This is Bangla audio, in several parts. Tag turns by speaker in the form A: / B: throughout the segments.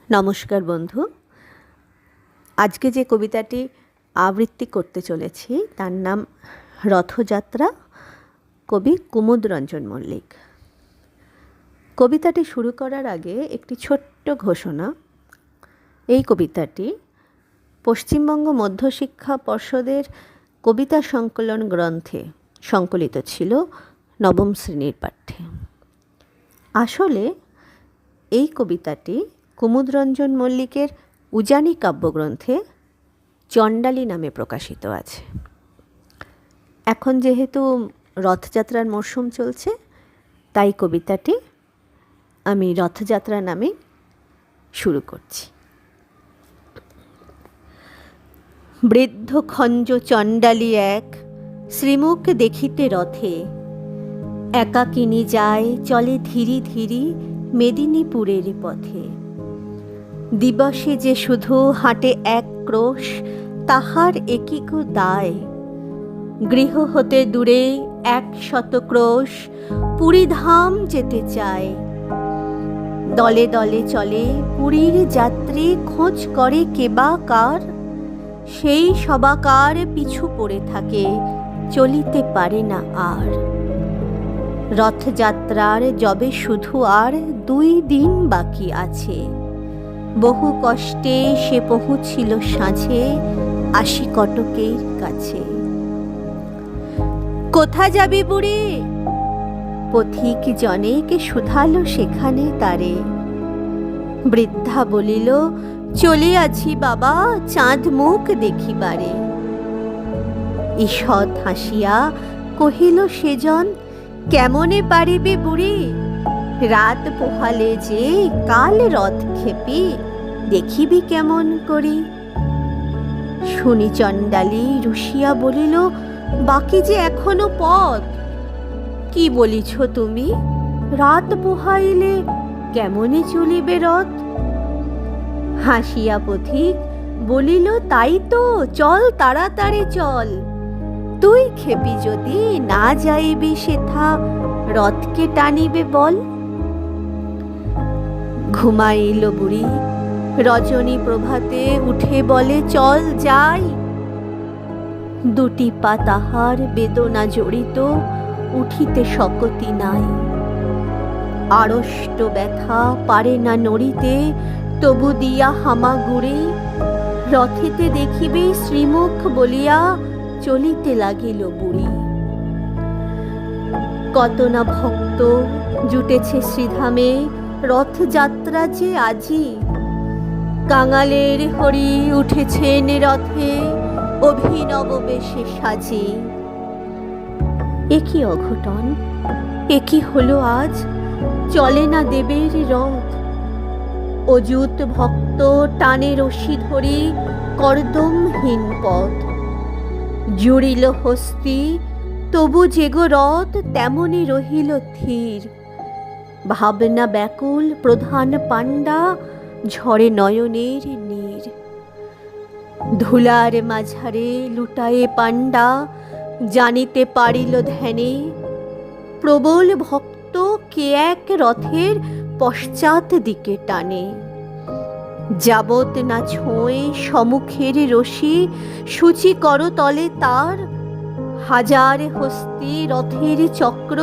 A: নমস্কার বন্ধু। আজকে যে কবিতাটি আবৃত্তি করতে চলেছি তার নাম রথযাত্রা, কবি কুমুদরঞ্জন মল্লিক। কবিতাটি শুরু করার আগে একটি ছোট্ট ঘোষণা। এই কবিতাটি পশ্চিমবঙ্গ মধ্যশিক্ষা পর্ষদের কবিতা সংকলন গ্রন্থে সংকলিত ছিল, নবম শ্রেণীর পাঠ্যে। আসলে এই কবিতাটি কুমুদরঞ্জন মল্লিকের উজানি কাব্যগ্রন্থে চণ্ডালী নামে প্রকাশিত আছে। এখন যেহেতু রথযাত্রার মরশুম চলছে, তাই কবিতাটি আমি রথযাত্রা নামে শুরু করছি। বৃদ্ধ খঞ্জ চণ্ডালী এক শ্রীমুখ দেখিতে রথে, একাকিনী যায় চলে ধীরি ধীরি মেদিনীপুরের পথে। দিবসে যে শুধু হাঁটে এক ক্রোশ, তাহার একই গো দায়। গৃহ হতে দূরে 100 ক্রোশ, পুরীধাম যেতে চায়। দলে দলে চলে পুরীর যাত্রী, খোঁজ করে কেবা কার। সেই সবাকার পিছু পড়ে থাকে, চলিতে পারে না আর। রথযাত্রার যবে শুধু আর 2 দিন বাকি আছে। বহু কষ্টে সে পৌঁছিল সাঁঝে 80 কটকের কাছে। কোথা যাবি বুড়ি? পথিক জনেকে শুধালো সেখানে তারে। বৃদ্ধা বলিল, চলিয়াছি বাবা চাঁদ মুখ দেখিবারে। ঈষৎ হাসিয়া কহিল সেজন, কেমনে পারিবে বুড়ি? রাত পোহালে যে কাল রথ খেপি, দেখিবি কেমন করি? শুনি চণ্ডালী রুষিয়া বলিল, বাকি যে এখনো পথ। কি বলিছ তুমি? রাত পোহাইলে কেমনে চলিবে রথ? হাসিয়া পথিক বলিল, তাই তো, চল তাড়াতাড়ি চল। তুই খেপি যদি না যাইবি সেথা, রথকে টানিবে বল। ঘুমাইল বুড়ি, রজনী প্রভাতে উঠে বলে, চল যাই। 2টি পা তাহার বেদনা জড়িত, উঠিতে শক্তি নাই। আড়ষ্ট ব্যথা পারে না নড়িতে, তবু দিয়া হামাগুড়ি। রথেতে দেখিবে শ্রীমুখ বলিয়া, চলিতে লাগিল বুড়ি। কত না ভক্ত জুটেছে শ্রীধামে, রথযাত্রা যে আজি। কাঙালের হরি উঠেছেন রথে, অভিনব বেশে সাজি। একই অঘটন, একই হলো আজ, চলে না দেবের রথ। অযুত ভক্ত টানে রশি ধরি, কর্দমহীন পথ। জুড়িল হস্তি, তবু যেগো রথ তেমনি রহিল থির। ভাবনা ব্যাকুল প্রধান পাণ্ডা, ঝরে নয়নের নীর। ধুলার মাঝারে লুটায়ে পাণ্ডা, জানিতে পারিল ধ্যানে। প্রবল ভক্ত কে এক রথের পশ্চাৎ দিকে টানে। যাবত না ছোঁয়ে সম্মুখের রশি, সূচি করতলে তার। হাজার হস্তি রথের চক্র,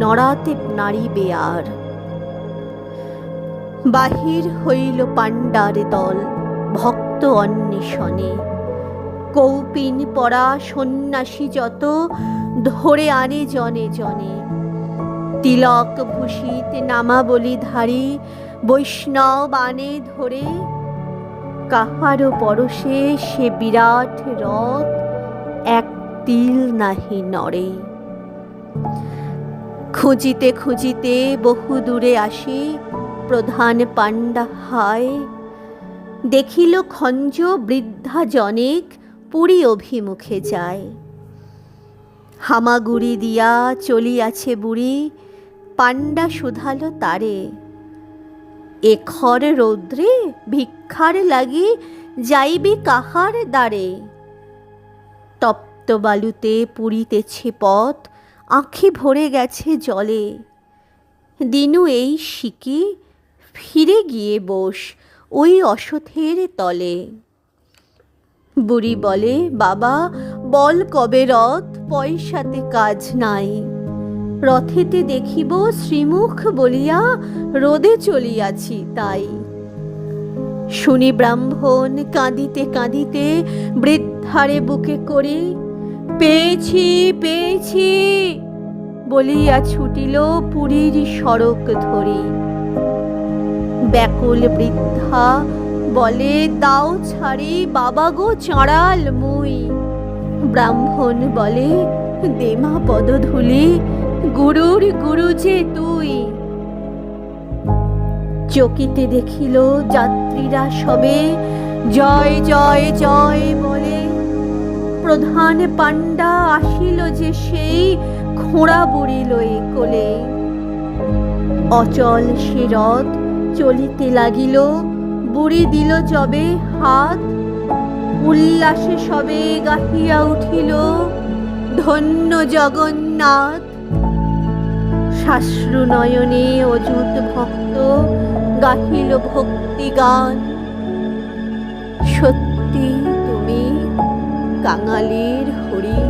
A: নড়াতে নাড়িবে আর। বাহির হইল পাণ্ডার দল ভক্ত অন্বেষণে। কৌপিন পরা সন্ন্যাসী যত, ধরে আনে জনে জনে। তিলক ভূষিত নামাবলীধারী, বৈষ্ণব আনে ধরে। কাহারো পরশে সে বিরাট রথ, এক তিল নাহি নড়ে। খুঁজিতে খুঁজিতে বহু দূরে আসি, প্রধান পাণ্ডা হায়। দেখিল খঞ্জ বৃদ্ধা জনেক, পুরী অভিমুখে যায়। হামাগুড়ি দিয়া চলিয়াছে বুড়ি, পাণ্ডা শুধালো তারে। এখর রৌদ্রে ভিক্ষার লাগি, যাইবি কাহার দ্বারে? তপ্ত বালুতে পুরিতেছে পথ, আঁখি ভরে গেছে জলে। দিনু এই সিকি, ফিরে গিয়ে বস ওই অশ্বথের তলে। বুড়ি বলে, বাবা বল কবে রথ, পয়সাতে কাজ নাই। রথেতে দেখিব শ্রীমুখ বলিয়া, রোদে চলিয়াছি তাই। শুনি ব্রাহ্মণ কাঁদিতে কাঁদিতে বৃদ্ধারে বুকে করি, পেয়েছি পেয়েছি বলিয়া ছুটিল পুরীর সড়ক ধরি। ব্যাকুল বৃদ্ধা বলে, দাও ছাড়ি বাবা গো চাঁড়াল মুই। ব্রাহ্মণ বলে, দেমা পদধূলি, গুরুর গুরু যে তুই। চকিতে দেখিল যাত্রীরা সবে, জয় জয় জয় বলে। প্রধান পাণ্ডা আসিল যে সেই, খোঁড়া বুড়ি লয়ে কোলে। অচল সে রথ চলিতে লাগিল, বুড়ি দিল যবে হাত। উল্লাসে সবে গাহিয়া উঠিল, ধন্য জগন্নাথ। শাশ্রু নয়নে অযুত ভক্ত গাহিল ভক্তি গান। সত্যি তুমি কাঙালির হরি,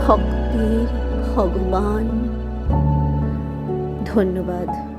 A: ভক্তির ভগবান। ধন্যবাদ।